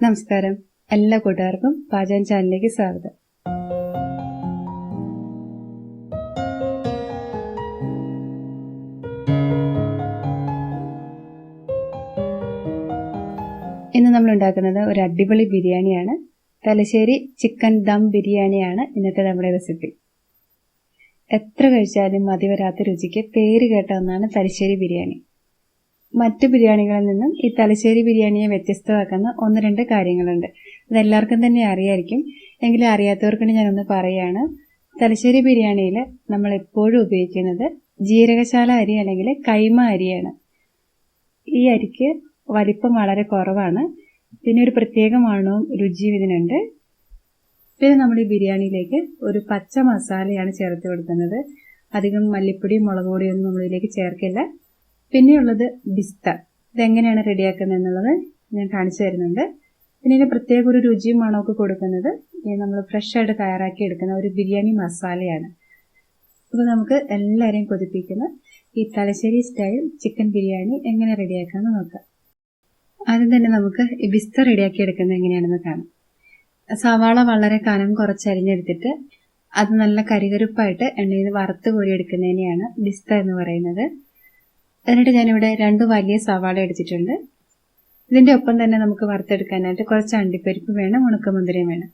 നമസ്കാരം. എല്ലാ കൂട്ടുകാർക്കും പാചകം ചാനലിലേക്ക് സ്വാഗതം. ഇന്ന് നമ്മൾ ഉണ്ടാക്കുന്നത് ഒരു അടിപൊളി ബിരിയാണിയാണ്. തലശ്ശേരി ചിക്കൻ ദം ബിരിയാണിയാണ് ഇന്നത്തെ നമ്മുടെ റെസിപ്പി. എത്ര കഴിച്ചാലും മതി വരാത്ത രുചിക്ക് പേര് കേട്ട ഒന്നാണ് തലശ്ശേരി ബിരിയാണി. മറ്റു ബിരിയാണികളിൽ നിന്നും ഈ തലശ്ശേരി ബിരിയാണിയെ വ്യത്യസ്തമാക്കുന്ന ഒന്ന് രണ്ട് കാര്യങ്ങളുണ്ട്. അതെല്ലാവർക്കും തന്നെ അറിയായിരിക്കും, എങ്കിലും അറിയാത്തവർക്ക് ഞാനൊന്ന് പറയുകയാണ്. തലശ്ശേരി ബിരിയാണിയിൽ നമ്മൾ എപ്പോഴും ഉപയോഗിക്കുന്നത് ജീരകശാല അരി അല്ലെങ്കിൽ കൈമ അരിയാണ്. ഈ അരിക്ക് വലിപ്പം വളരെ കുറവാണ്, പിന്നെ ഒരു പ്രത്യേക മണവും രുചിയും ഇതിനുണ്ട്. പിന്നെ നമ്മൾ ഈ ബിരിയാണിയിലേക്ക് ഒരു പച്ച മസാലയാണ് ചേർത്ത് കൊടുക്കുന്നത്. അധികം മല്ലിപ്പൊടിയും മുളക് പൊടിയൊന്നും നമ്മളിതിലേക്ക് ചേർക്കില്ല. പിന്നെയുള്ളത് ബിസ്ത. ഇതെങ്ങനെയാണ് റെഡിയാക്കുന്നത് എന്നുള്ളത് ഞാൻ കാണിച്ചു തരുന്നുണ്ട്. പിന്നെ ഇതിന് പ്രത്യേക ഒരു രുചിയും മണമൊക്കെ കൊടുക്കുന്നത് നമ്മൾ ഫ്രഷ് ആയിട്ട് തയ്യാറാക്കി എടുക്കുന്ന ഒരു ബിരിയാണി മസാലയാണ്. അപ്പോൾ നമുക്ക് എല്ലാവരെയും കൊതിപ്പിക്കുന്ന ഈ തലശ്ശേരി സ്റ്റൈൽ ചിക്കൻ ബിരിയാണി എങ്ങനെ റെഡിയാക്കാമെന്ന് നോക്കാം. ആദ്യം തന്നെ നമുക്ക് ഈ ബിസ്ത റെഡിയാക്കി എടുക്കുന്നത് എങ്ങനെയാണെന്ന് കാണാം. സവാള വളരെ കനം കുറച്ച് അരിഞ്ഞെടുത്തിട്ട് അത് നല്ല കരികരുപ്പായിട്ട് എണ്ണയിൽ വറുത്ത് കോരിയെടുക്കുന്നതിനെയാണ് ബിസ്ത എന്ന് പറയുന്നത്. എന്നിട്ട് ഞാനിവിടെ 2 വലിയ സവാള എടുത്തിട്ടുണ്ട്. ഇതിന്റെ ഒപ്പം തന്നെ നമുക്ക് വറുത്തെടുക്കാനായിട്ട് കുറച്ച് അണ്ടിപ്പരിപ്പ് വേണം, ഉണക്കമുന്തിരിയും വേണം.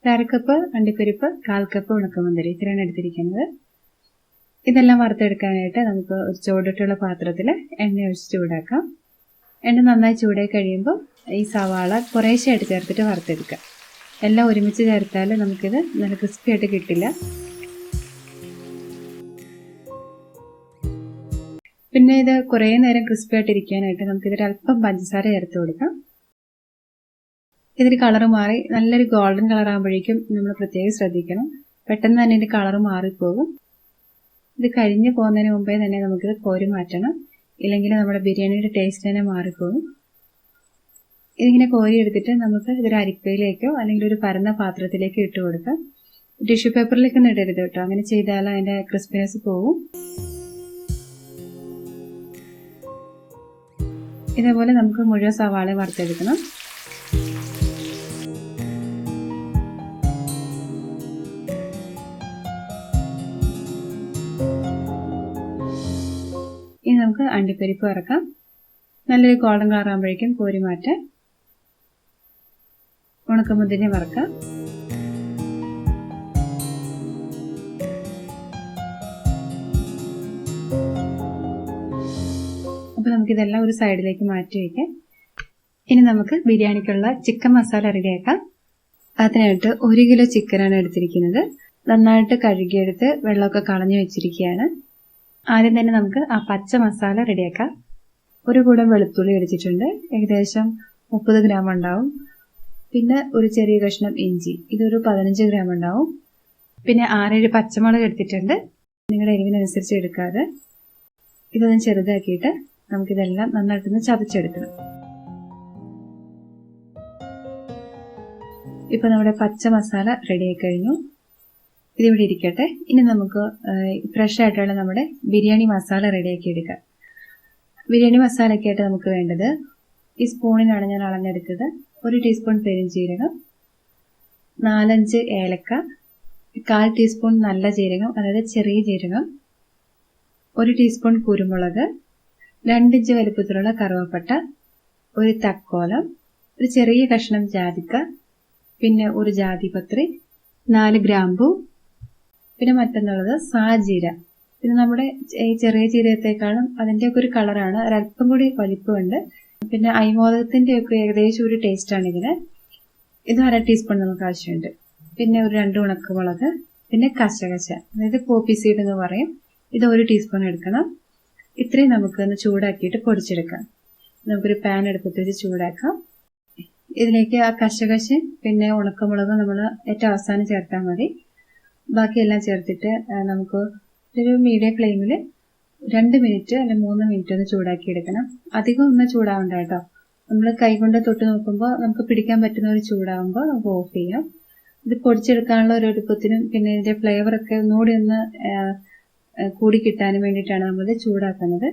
1/2 കപ്പ് അണ്ടിപ്പരിപ്പ്, 1/4 കപ്പ് ഉണക്കമുന്തിരി, ഇത്രയാണ് എടുത്തിരിക്കുന്നത്. ഇതെല്ലാം വറുത്തെടുക്കാനായിട്ട് നമുക്ക് ഒരു ചൂടിട്ടുള്ള പാത്രത്തിൽ എണ്ണ ഒഴിച്ച് ചൂടാക്കാം. എണ്ണ നന്നായി ചൂടായി കഴിയുമ്പോൾ ഈ സവാള കുറേശ്ശെയായിട്ട് ചേർത്തിട്ട് വറുത്തെടുക്കാം. എല്ലാം ഒരുമിച്ച് ചേർത്താൽ നമുക്കിത് നല്ല ക്രിസ്പി ആയിട്ട് കിട്ടില്ല. പിന്നെ ഇത് കുറേ നേരം ക്രിസ്പി ആയിട്ടിരിക്കാനായിട്ട് നമുക്കിതൊരു അല്പം പഞ്ചസാര ചേർത്ത് കൊടുക്കാം. ഇതിന് കളർ മാറി നല്ലൊരു ഗോൾഡൻ കളർ ആകുമ്പോഴേക്കും നമ്മൾ പ്രത്യേകം ശ്രദ്ധിക്കണം. പെട്ടെന്ന് തന്നെ ഇതിന്റെ കളർ മാറിപ്പോകും. ഇത് കഴിഞ്ഞ് പോകുന്നതിന് മുമ്പേ തന്നെ നമുക്കിത് കോരി മാറ്റണം, ഇല്ലെങ്കിൽ നമ്മുടെ ബിരിയാണിയുടെ ടേസ്റ്റ് തന്നെ മാറിപ്പോകും. ഇതിങ്ങനെ കോരി എടുത്തിട്ട് നമുക്ക് ഇതൊരു അരിപ്പയിലേക്കോ അല്ലെങ്കിൽ ഒരു പരന്ന പാത്രത്തിലേക്കോ ഇട്ട് കൊടുക്കാം. ടിഷ്യൂ പേപ്പറിലേക്കൊന്നും ഇടരുത് കേട്ടോ, അങ്ങനെ ചെയ്താൽ അതിന്റെ ക്രിസ്പിനെസ് പോകും. ഇതേപോലെ നമുക്ക് മുഴുവൻ സവാള വറുത്തെടുക്കണം. ഇനി നമുക്ക് അണ്ടിപ്പരിപ്പ് വറക്കാം. നല്ലൊരു ഗോൾഡൻ കളർ ആകുമ്പോഴേക്കും കോരി മാറ്റാം. ഉണക്കമുന്തിരി വറക്കാം. അപ്പോൾ നമുക്കിതെല്ലാം ഒരു സൈഡിലേക്ക് മാറ്റി വയ്ക്കാം. ഇനി നമുക്ക് ബിരിയാണിക്കുള്ള ചിക്കൻ മസാല റെഡിയാക്കാം. അതിനായിട്ട് 1 കിലോ ചിക്കനാണ് എടുത്തിരിക്കുന്നത്. നന്നായിട്ട് കഴുകിയെടുത്ത് വെള്ളമൊക്കെ കളഞ്ഞു വെച്ചിരിക്കുകയാണ്. ആദ്യം തന്നെ നമുക്ക് ആ പച്ച മസാല റെഡിയാക്കാം. 1 കൂടം വെളുത്തുള്ളി എടുത്തിട്ടുണ്ട്, ഏകദേശം 30 ഗ്രാം ഉണ്ടാവും. പിന്നെ ഒരു ചെറിയ കഷ്ണം ഇഞ്ചി, ഇതൊരു 15 ഗ്രാം ഉണ്ടാവും. പിന്നെ 6-7 പച്ചമുളക് എടുത്തിട്ടുണ്ട്, നിങ്ങളുടെ എരിവിനനുസരിച്ച് എടുക്കാതെ. ഇതൊന്ന് ചെറുതാക്കിയിട്ട് നമുക്കിതെല്ലാം നന്നായിട്ടൊന്ന് ചതച്ചെടുക്കണം. ഇപ്പൊ നമ്മുടെ പച്ച മസാല റെഡി ആയി കഴിഞ്ഞു. ഇതിവിടെ ഇരിക്കട്ടെ. ഇനി നമുക്ക് ഫ്രഷ് ആയിട്ടുള്ള നമ്മുടെ ബിരിയാണി മസാല റെഡിയാക്കി എടുക്കാം. ബിരിയാണി മസാലയ്ക്കായിട്ട് നമുക്ക് വേണ്ടത്, ഈ സ്പൂണിനാണ് ഞാൻ അളന്നെടുത്തത്, 1 ടീസ്പൂൺ പെരുംജീരകം, 4-5 ഏലക്ക, 1/4 ടീസ്പൂൺ നല്ല ജീരകം അതായത് ചെറിയ ജീരകം, 1 ടീസ്പൂൺ കുരുമുളക്, 2 ഇഞ്ച് വലുപ്പത്തിലുള്ള കറുവപ്പട്ട, 1 തക്കോലം, ഒരു ചെറിയ കഷ്ണം ജാതിക്ക, പിന്നെ 1 ജാതിപത്രി, 4 ഗ്രാമ്പൂ, പിന്നെ മറ്റൊന്നുള്ളത് സാജീര. പിന്നെ നമ്മുടെ ഈ ചെറിയ ജീരകത്തെക്കാളും അതിൻ്റെയൊക്കെ ഒരു കളറാണ്, ഒരല്പം കൂടി വലിപ്പമുണ്ട്. പിന്നെ അയ്മോദകത്തിന്റെ ഒക്കെ ഏകദേശം ഒരു ടേസ്റ്റ് ആണ് ഇതിന്. ഇത് 1/2 ടീസ്പൂൺ നമുക്ക് ആവശ്യമുണ്ട്. പിന്നെ ഒരു 2 ഉണക്കമുളക്, പിന്നെ കശകശ അതായത് പോപ്പി സീഡ് എന്ന് പറയും, ഇത് 1 ടീസ്പൂൺ എടുക്കണം. ഇത്രയും നമുക്ക് ഒന്ന് ചൂടാക്കിയിട്ട് പൊടിച്ചെടുക്കാം. നമുക്കൊരു പാൻ എടുത്തിട്ട് വെച്ച് ചൂടാക്കാം. ഇതിലേക്ക് ആ കശകശ പിന്നെ ഉണക്കമുളക് നമ്മൾ ഏറ്റവും അവസാനം ചേർത്താൽ മതി. ബാക്കിയെല്ലാം ചേർത്തിട്ട് നമുക്ക് ഒരു മീഡിയം ഫ്ലെയിമിൽ 2 മിനിറ്റ് അല്ലെങ്കിൽ 3 മിനിറ്റ് ഒന്ന് ചൂടാക്കി എടുക്കണം. അധികം ഒന്ന് ചൂടാവണ്ട കേട്ടോ. നമ്മൾ കൈകൊണ്ട് തൊട്ട് നോക്കുമ്പോൾ നമുക്ക് പിടിക്കാൻ പറ്റുന്ന ഒരു ചൂടാവുമ്പോൾ നമുക്ക് ഓഫ് ചെയ്യാം. ഇത് പൊടിച്ചെടുക്കാനുള്ള ഒരു എളുപ്പത്തിനും പിന്നെ ഇതിന്റെ ഫ്ലേവറൊക്കെ ഒന്നുകൂടി ഒന്ന് കൂടി കിട്ടാനും വേണ്ടിയിട്ടാണ് നമ്മളിത് ചൂടാക്കുന്നത്.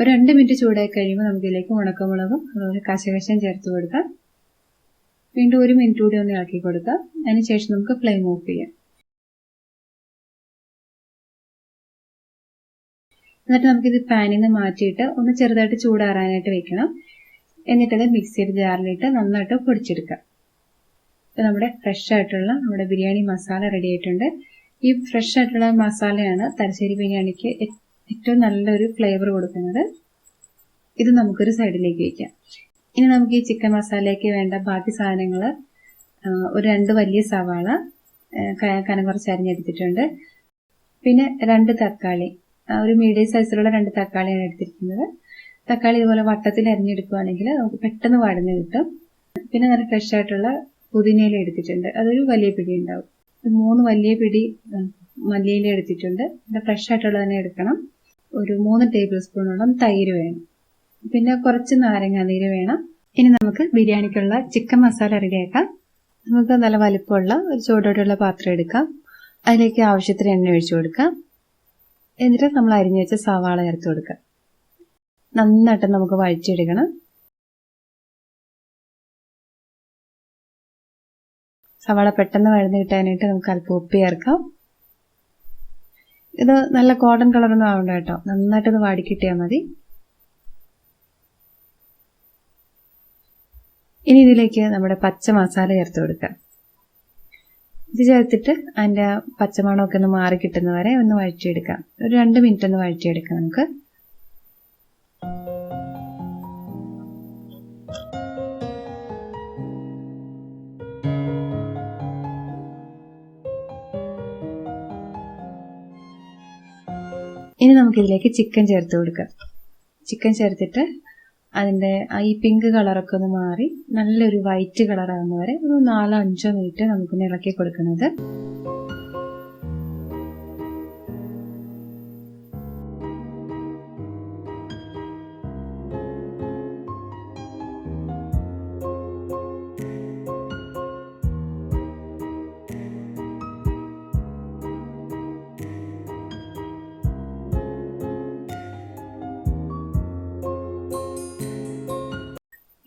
ഒരു 2 മിനിറ്റ് ചൂടായി കഴിയുമ്പോൾ നമുക്ക് ഇതിലേക്ക് ഉണക്കമുളകും അതുപോലെ കശകശയും ചേർത്ത് കൊടുക്കാം. വീണ്ടും 1 മിനിറ്റ് കൂടി ഒന്ന് ഇളക്കി കൊടുക്കാം. അതിനുശേഷം നമുക്ക് ഫ്ലെയിം ഓഫ് ചെയ്യാം. എന്നിട്ട് നമുക്കിത് പാനിൽ നിന്ന് മാറ്റിയിട്ട് ഒന്ന് ചെറുതായിട്ട് ചൂടാറാനായിട്ട് വെക്കണം. എന്നിട്ടത് മിക്സിയുടെ ജാറിലിട്ട് നന്നായിട്ട് പൊടിച്ചെടുക്കാം. ഇപ്പം നമ്മുടെ ഫ്രഷ് ആയിട്ടുള്ള നമ്മുടെ ബിരിയാണി മസാല റെഡി ആയിട്ടുണ്ട്. ഈ ഫ്രഷ് ആയിട്ടുള്ള മസാലയാണ് തലശ്ശേരി ബിരിയാണിക്ക് ഏറ്റവും നല്ലൊരു ഫ്ലേവർ കൊടുക്കുന്നത്. ഇത് നമുക്കൊരു സൈഡിലേക്ക് വയ്ക്കാം. ഇനി നമുക്ക് ഈ ചിക്കൻ മസാലയ്ക്ക് വേണ്ട ബാക്കി സാധനങ്ങൾ, ഒരു 2 വലിയ സവാള കനം കുറച്ച് അരിഞ്ഞെടുത്തിട്ടുണ്ട്. പിന്നെ 2 തക്കാളി, ഒരു മീഡിയം സൈസിലുള്ള 2 തക്കാളിയാണ് എടുത്തിരിക്കുന്നത്. തക്കാളി ഇതുപോലെ വട്ടത്തിൽ അരിഞ്ഞെടുക്കുകയാണെങ്കിൽ നമുക്ക് പെട്ടെന്ന് വഴന്ന് കിട്ടും. പിന്നെ നല്ല ഫ്രഷ് ആയിട്ടുള്ള പുതിനയില എടുത്തിട്ടുണ്ട്, അതൊരു വലിയ പിടി ഉണ്ടാവും. 3 വലിയ പിടി മല്ലിയില എടുത്തിട്ടുണ്ട്. ഫ്രഷ് ആയിട്ടുള്ള തന്നെ എടുക്കണം. ഒരു 3 ടേബിൾ സ്പൂണോളം തൈര് വേണം. പിന്നെ കുറച്ച് നാരങ്ങ നീര് വേണം. ഇനി നമുക്ക് ബിരിയാണിക്കുള്ള ചിക്കൻ മസാല റെഡിയാക്കാം. നമുക്ക് നല്ല വലിപ്പമുള്ള ഒരു ചൂടോടെയുള്ള പാത്രം എടുക്കാം. അതിലേക്ക് ആവശ്യത്തിന് എണ്ണ ഒഴിച്ചു കൊടുക്കാം. എന്നിട്ട് നമ്മൾ അരിഞ്ഞു വെച്ച സവാള ചേർത്ത് കൊടുക്കാം. നന്നായിട്ട് നമുക്ക് വഴറ്റിയെടുക്കണം. സവാള പെട്ടെന്ന് വഴന്ന് കിട്ടാനായിട്ട് നമുക്ക് അല്പം ഉപ്പ് ചേർക്കാം. ഇത് നല്ല ഗോൾഡൻ കളറൊന്നും ആവണ്ട കേട്ടോ, നന്നായിട്ടൊന്ന് വാടിക്കിട്ടിയാൽ മതി. ഇനി ഇതിലേക്ക് നമ്മുടെ പച്ച മസാല ചേർത്ത് കൊടുക്കാം. ഇത് ചേർത്തിട്ട് അതിൻ്റെ പച്ചമണമൊക്കെ ഒന്ന് മാറി കിട്ടുന്നവരെ ഒന്ന് വഴറ്റിയെടുക്കാം. ഒരു 2 മിനിറ്റ് ഒന്ന് വഴറ്റിയെടുക്കാം നമുക്ക്. ഇനി നമുക്കിതിലേക്ക് ചിക്കൻ ചേർത്ത് കൊടുക്കാം. ചിക്കൻ ചേർത്തിട്ട് അതിൻ്റെ ഈ പിങ്ക് കളറൊക്കെ ഒന്ന് മാറി നല്ലൊരു വൈറ്റ് കളറാകുന്നവരെ ഒരു 4-5 മിനിറ്റ് നമുക്കൊന്ന് ഇളക്കി കൊടുക്കുന്നത്.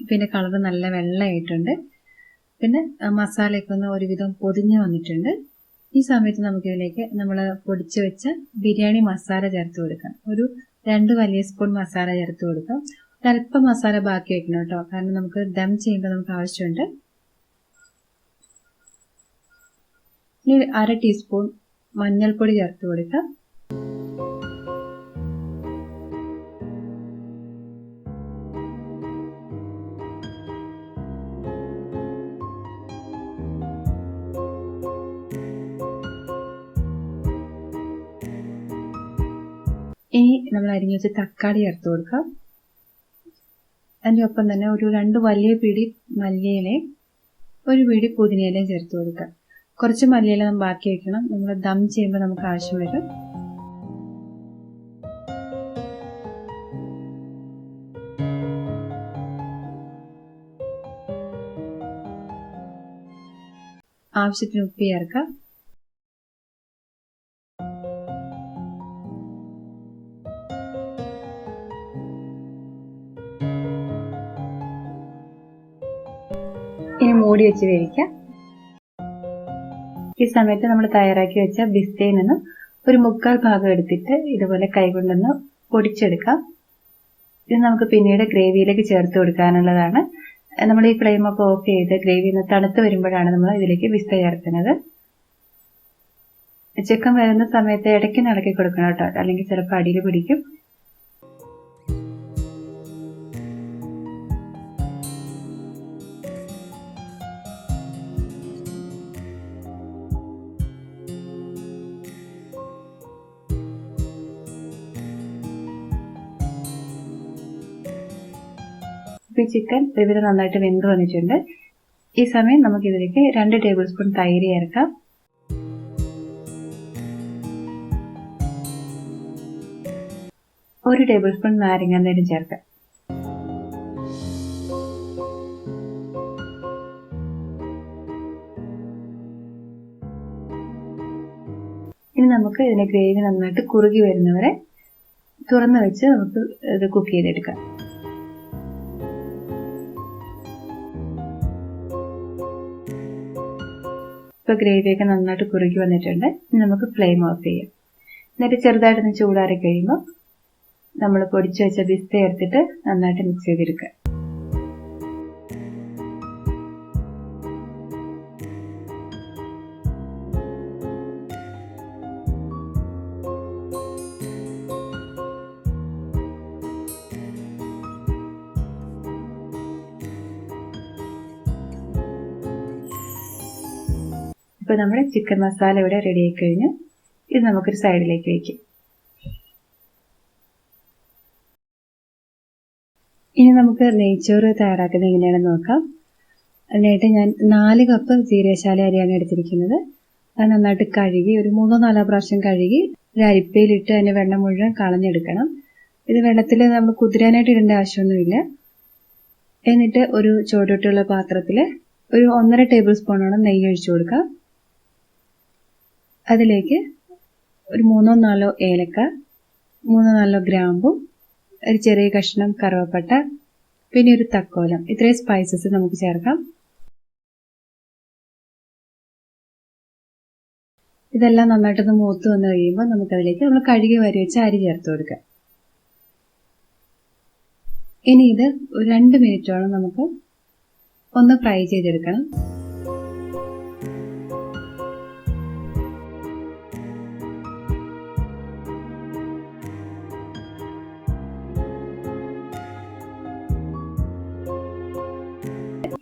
പിന്നെ കളർ നല്ല വെള്ളമായിട്ടുണ്ട്. പിന്നെ മസാലയൊക്കെ ഒന്ന് ഒരുവിധം പൊതിഞ്ഞ് വന്നിട്ടുണ്ട്. ഈ സമയത്ത് നമുക്കിതിലേക്ക് നമ്മൾ പൊടിച്ച് വെച്ച ബിരിയാണി മസാല ചേർത്ത് കൊടുക്കാം. ഒരു 2 വലിയ സ്പൂൺ മസാല ചേർത്ത് കൊടുക്കാം. ഒരല്പം മസാല ബാക്കി വെക്കണം കേട്ടോ, കാരണം നമുക്ക് ദം ചെയ്യുമ്പോൾ നമുക്ക് ആവശ്യമുണ്ട്. ഇനി 1/2 ടീസ്പൂൺ മഞ്ഞൾപ്പൊടി ചേർത്ത് കൊടുക്കാം. ഇനി നമ്മൾ അരിഞ്ഞു വെച്ച തക്കാളി ചേർത്ത് കൊടുക്കാം. അതിൻ്റെ ഒപ്പം തന്നെ ഒരു 2 വലിയ പിടി മല്ലിയിലയും 1 പിടി പുതിനയിലയും ചേർത്ത് കൊടുക്കാം. കുറച്ച് മല്ലിയില നമ്മൾ ബാക്കി വെക്കണം, നമ്മൾ ദം ചെയ്യുമ്പോൾ നമുക്ക് ആവശ്യം വരും. ആവശ്യത്തിന് ഉപ്പ് ചേർക്കാം. ഇനി മൂടി വെച്ച് വേവിക്കാം. ഈ സമയത്ത് നമ്മൾ തയ്യാറാക്കി വെച്ച ബിസ്തയിൽ നിന്ന് ഒരു 1/4 ഭാഗം എടുത്തിട്ട് ഇതുപോലെ കൈകൊണ്ടൊന്ന് പൊടിച്ചെടുക്കാം. ഇത് നമുക്ക് പിന്നീട് ഗ്രേവിയിലേക്ക് ചേർത്ത് കൊടുക്കാനുള്ളതാണ്. നമ്മൾ ഈ ഫ്ലെയിമൊക്കെ ഓഫ് ചെയ്ത് ഗ്രേവി ഒന്ന് തണുത്ത് വരുമ്പോഴാണ് നമ്മൾ ഇതിലേക്ക് ബിസ്ത ചേർക്കുന്നത്. ചിക്കൻ വരുന്ന സമയത്ത് ഇടയ്ക്ക് ഇളക്കി കൊടുക്കണം കേട്ടോ, അല്ലെങ്കിൽ ചിലപ്പോൾ അടിയിൽ പിടിക്കും. ചിക്കൻ ഒരുവിധം നന്നായിട്ട് വെന്ത് വന്നിട്ടുണ്ട്. ഈ സമയം നമുക്കിതിലേക്ക് 2 ടേബിൾ സ്പൂൺ തൈര് ചേർക്കാം. ഒരു ടേബിൾ സ്പൂൺ നാരങ്ങാനീരും ചേർക്കാം. ഇനി നമുക്ക് ഇതിന്റെ ഗ്രേവി നന്നായിട്ട് കുറുകി വരുന്നവരെ തുറന്നു വെച്ച് നമുക്ക് ഇത് കുക്ക് ചെയ്തെടുക്കാം. ഇപ്പോൾ ഗ്രേവിയൊക്കെ നന്നായിട്ട് കുറുകി വന്നിട്ടുണ്ട്. ഇനി നമുക്ക് ഫ്ലെയിം ഓഫ് ചെയ്യാം. എന്നിട്ട് ചെറുതായിട്ടൊന്ന് ചൂടാറി കഴിയുമ്പോൾ നമ്മൾ പൊടിച്ചു വെച്ച പിസ്ത ചേർത്തിട്ട് നന്നായിട്ട് മിക്സ് ചെയ്തെടുക്കുക. ഇപ്പോൾ നമ്മുടെ ചിക്കൻ മസാല ഇവിടെ റെഡി ആയി കഴിഞ്ഞു. ഇത് നമുക്കൊരു സൈഡിലേക്ക് വയ്ക്കും. ഇനി നമുക്ക് നെയ്ച്ചോറ് തയ്യാറാക്കുന്നത് എങ്ങനെയാണെന്ന് നോക്കാം. അതിനായിട്ട് ഞാൻ 4 കപ്പ് ജീരകശാല അരിയാണ് എടുത്തിരിക്കുന്നത്. അത് നന്നായിട്ട് കഴുകി ഒരു 3-4 പ്രാവശ്യം കഴുകി ഒരു അരിപ്പയിലിട്ട് അതിൻ്റെ വെള്ളം മുഴുവൻ കളഞ്ഞെടുക്കണം. ഇത് വെള്ളത്തിൽ നമ്മൾ കുതിരാനായിട്ട് ഇടേണ്ട ആവശ്യമൊന്നുമില്ല. എന്നിട്ട് ഒരു ചൂടോട്ടുള്ള പാത്രത്തിൽ ഒരു 1.5 ടേബിൾ സ്പൂണോളം നെയ്യ് ഒഴിച്ചു കൊടുക്കാം. അതിലേക്ക് ഒരു 3-4 ഏലക്ക, 3-4 ഗ്രാമ്പും, ഒരു ചെറിയ കഷ്ണം കറുവപ്പട്ട, പിന്നെ ഒരു തക്കോലം, ഇത്രയും സ്പൈസസ് നമുക്ക് ചേർക്കാം. ഇതെല്ലാം നന്നായിട്ടൊന്ന് മൂത്ത് വന്നു കഴിയുമ്പോൾ നമുക്കതിലേക്ക് നമ്മൾ കഴുകി വാരി വെച്ച അരി ചേർത്ത് കൊടുക്കാം. ഇനി ഇത് ഒരു 2 മിനിറ്റോളം നമുക്ക് ഒന്ന് ഫ്രൈ ചെയ്തെടുക്കണം.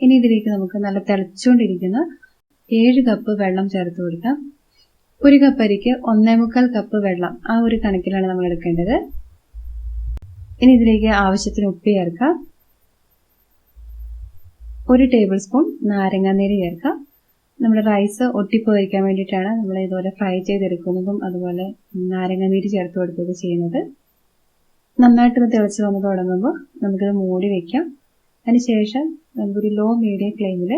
ഇനി ഇതിലേക്ക് നമുക്ക് നല്ല തിളച്ചുകൊണ്ടിരിക്കുന്ന 7 കപ്പ് വെള്ളം ചേർത്ത് കൊടുക്കാം. 1 കപ്പ് അരിക്ക് 1.25 കപ്പ് വെള്ളം, ആ ഒരു കണക്കിലാണ് നമ്മൾ എടുക്കേണ്ടത്. ഇനി ഇതിലേക്ക് ആവശ്യത്തിന് ഉപ്പ് ചേർക്കാം. 1 ടേബിൾ സ്പൂൺ നാരങ്ങാനീര് ചേർക്കാം. നമ്മുടെ റൈസ് ഒട്ടിപ്പോയിരിക്കാൻ വേണ്ടിയിട്ടാണ് നമ്മൾ ഇതുപോലെ ഫ്രൈ ചെയ്തെടുക്കുന്നതും അതുപോലെ നാരങ്ങാനീര് ചേർത്ത് കൊടുക്കുകയൊക്കെ ചെയ്യുന്നത്. നന്നായിട്ടൊന്ന് തിളച്ച് വന്ന് തുടങ്ങുമ്പോൾ നമുക്കിത് മൂടി വയ്ക്കാം. അതിനുശേഷം നമുക്കൊരു ലോ മീഡിയം ഫ്ലെയിമിൽ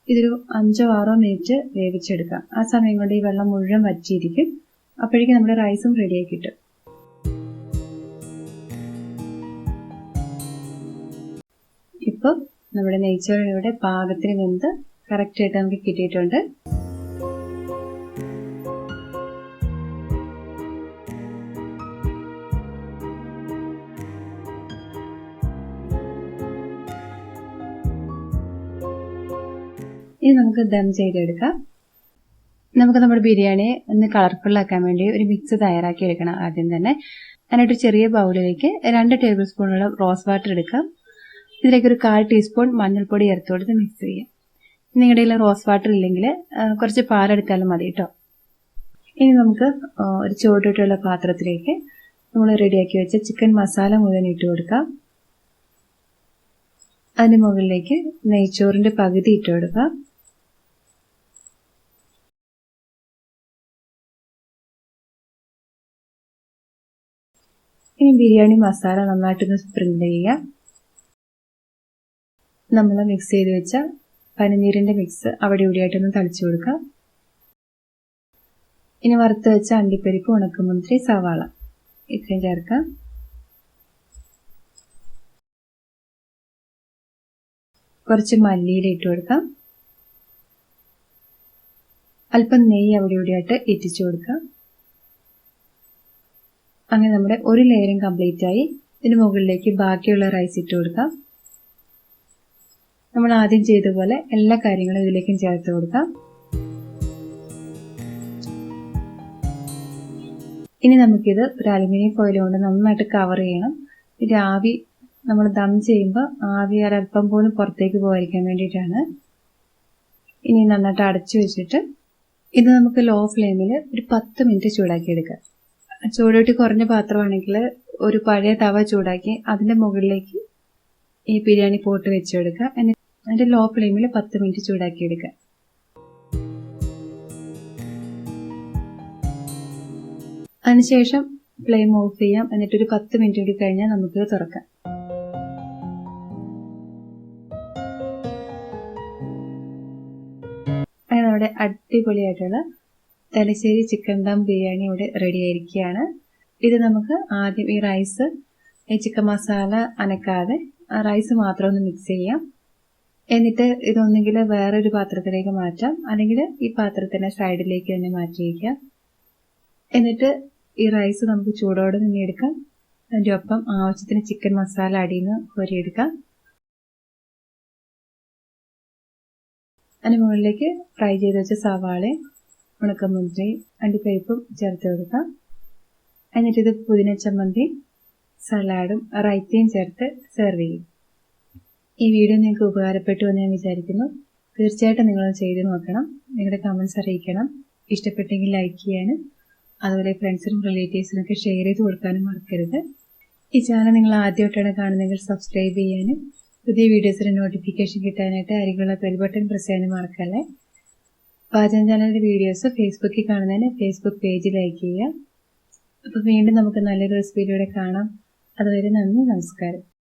ഇതൊരു 5-6 മിനിറ്റ് വേവിച്ചെടുക്കാം. ആ സമയം കൊണ്ട് ഈ വെള്ളം മുഴുവൻ വറ്റിയിരിക്കും. അപ്പോഴേക്കും നമ്മുടെ റൈസും റെഡിയായി കിട്ടും. ഇപ്പോൾ നമ്മുടെ നെയ്ച്ചോറിവിടെ പാകത്തിന് വെന്ത് കറക്റ്റായിട്ട് നമുക്ക് കിട്ടിയിട്ടുണ്ട്. ഇനി നമുക്ക് ദം ചെയ്തെടുക്കാം. നമുക്ക് നമ്മുടെ ബിരിയാണിയെ ഒന്ന് കളർഫുള്ളാക്കാൻ വേണ്ടി ഒരു മിക്സ് തയ്യാറാക്കി എടുക്കണം. ആദ്യം തന്നെ അതിനായിട്ട് ചെറിയ ബൗളിലേക്ക് 2 ടേബിൾ സ്പൂണോളം റോസ് വാട്ടർ എടുക്കാം. ഇതിലേക്ക് ഒരു 1/4 ടീസ്പൂൺ മഞ്ഞൾപ്പൊടി ചേർത്ത് കൊടുത്ത് മിക്സ് ചെയ്യാം. നിങ്ങളുടെ കയ്യിൽ റോസ് വാട്ടർ ഇല്ലെങ്കിൽ കുറച്ച് പാലെടുത്താലും മതി കേട്ടോ. ഇനി നമുക്ക് ഒരു ചൂടിട്ടുള്ള പാത്രത്തിലേക്ക് നമ്മൾ റെഡിയാക്കി വെച്ച ചിക്കൻ മസാല മുഴുവൻ ഇട്ട് കൊടുക്കാം. അതിന് മുകളിലേക്ക് നെയ്ച്ചോറിൻ്റെ പകുതി ഇട്ട് കൊടുക്കാം. ഇനി ബിരിയാണി മസാല നന്നായിട്ടൊന്ന് സ്പ്രിങ്കിൾ ചെയ്യുക. നമ്മൾ മിക്സ് ചെയ്ത് വെച്ച പനിനീരിൻ്റെ മിക്സ് അവിടെ ഇവിടെയായിട്ടൊന്ന് തളിച്ചു കൊടുക്കുക. ഇനി വറുത്ത് വെച്ച അണ്ടിപ്പരിപ്പ്, ഉണക്കമുന്തിരി, സവാള ഇത്രയും ചേർക്കാം. കുറച്ച് മല്ലിയില ഇട്ട് കൊടുക്കാം. അല്പം നെയ്യ് അവിടെ ഇവിടെയായിട്ട് ഇറ്റിച്ചു കൊടുക്കാം. അങ്ങനെ നമ്മുടെ ഒരു ലെയറും കംപ്ലീറ്റ് ആയി. ഇതിന് മുകളിലേക്ക് ബാക്കിയുള്ള റൈസ് ഇട്ട് കൊടുക്കാം. നമ്മൾ ആദ്യം ചെയ്ത പോലെ എല്ലാ കാര്യങ്ങളും ഇതിലേക്കും ചേർത്ത് കൊടുക്കാം. ഇനി നമുക്കിത് ഒരു അലുമിനിയം ഫോയിൽ കൊണ്ട് നന്നായിട്ട് കവർ ചെയ്യണം. ഇത് ആവി നമ്മൾ ദം ചെയ്യുമ്പോൾ ആവി ഒരല്പം പോലും പുറത്തേക്ക് പോകാതിരിക്കാൻ വേണ്ടിയിട്ടാണ്. ഇനി നന്നായിട്ട് അടച്ചു വെച്ചിട്ട് ഇത് നമുക്ക് ലോ ഫ്ലെയിമിൽ ഒരു 10 മിനിറ്റ് ചൂടാക്കി എടുക്കാം. ചൂടോട്ടി കുറഞ്ഞ പാത്രമാണെങ്കിൽ ഒരു പഴയ തവ ചൂടാക്കി അതിൻ്റെ മുകളിലേക്ക് ഈ ബിരിയാണി പോട്ട് വെച്ച് കൊടുക്കുക. എന്നിട്ട് ലോ ഫ്ലെയിമിൽ 10 മിനിറ്റ് ചൂടാക്കി എടുക്കുക. അതിനുശേഷം ഫ്ലെയിം ഓഫ് ചെയ്യാം. എന്നിട്ടൊരു 10 മിനിറ്റ് കൂടി കഴിഞ്ഞാൽ നമുക്ക് തുറക്കാം. അങ്ങനെ നമ്മുടെ അടിപൊളിയായിട്ടുള്ള തലശ്ശേരി ചിക്കൻ ദം ബിരിയാണി ഇവിടെ റെഡി ആയിരിക്കുകയാണ്. ഇത് നമുക്ക് ആദ്യം ഈ റൈസ്, ഈ ചിക്കൻ മസാല അനക്കാതെ ആ റൈസ് മാത്രം ഒന്ന് മിക്സ് ചെയ്യാം. എന്നിട്ട് ഇതൊന്നെങ്കിൽ വേറൊരു പാത്രത്തിലേക്ക് മാറ്റാം, അല്ലെങ്കിൽ ഈ പാത്രത്തിന്റെ സൈഡിലേക്ക് തന്നെ മാറ്റി വയ്ക്കാം. എന്നിട്ട് ഈ റൈസ് നമുക്ക് ചൂടോടെ തന്നെ എടുക്കാം. അതിൻ്റെ ഒപ്പം ആവശ്യത്തിന് ചിക്കൻ മസാല അടിയിൽ നിന്ന് കോരിയെടുക്കാം. അതിന് മുകളിലേക്ക് ഫ്രൈ ചെയ്ത് വെച്ച സവാളയും ഉണക്കമുന്തിരി അണ്ടിപ്പരിപ്പും ചേർത്ത് കൊടുക്കാം. എന്നിട്ടിത് പുതിന ചമ്മന്തി, സലാഡും റൈത്തയും ചേർത്ത് സെർവ് ചെയ്യും. ഈ വീഡിയോ നിങ്ങൾക്ക് ഉപകാരപ്പെട്ടു എന്ന് ഞാൻ വിചാരിക്കുന്നു. തീർച്ചയായിട്ടും നിങ്ങളത് ചെയ്ത് നോക്കണം. നിങ്ങളുടെ കമൻസ് അറിയിക്കണം. ഇഷ്ടപ്പെട്ടെങ്കിൽ ലൈക്ക് ചെയ്യാനും അതുപോലെ ഫ്രണ്ട്സിനും റിലേറ്റീവ്സിനൊക്കെ ഷെയർ ചെയ്ത് കൊടുക്കാനും മറക്കരുത്. ഈ ചാനൽ നിങ്ങൾ ആദ്യമായിട്ടാണ് കാണുന്നതെങ്കിൽ സബ്സ്ക്രൈബ് ചെയ്യാനും പുതിയ വീഡിയോസിന്റെ നോട്ടിഫിക്കേഷൻ കിട്ടാനായിട്ട് അരികുള്ള ബെൽ ബട്ടൺ പ്രസ് ചെയ്യാനും മറക്കല്ലേ. പാചകം ചാനലിന്റെ വീഡിയോസ് ഫേസ്ബുക്കിൽ കാണുന്നതിന് ഫേസ്ബുക്ക് പേജ് ലൈക്ക് ചെയ്യുക. അപ്പോൾ വീണ്ടും നമുക്ക് നല്ലൊരു റെസിപ്പിയിലൂടെ കാണാം. അതുവരെ നന്ദി, നമസ്കാരം.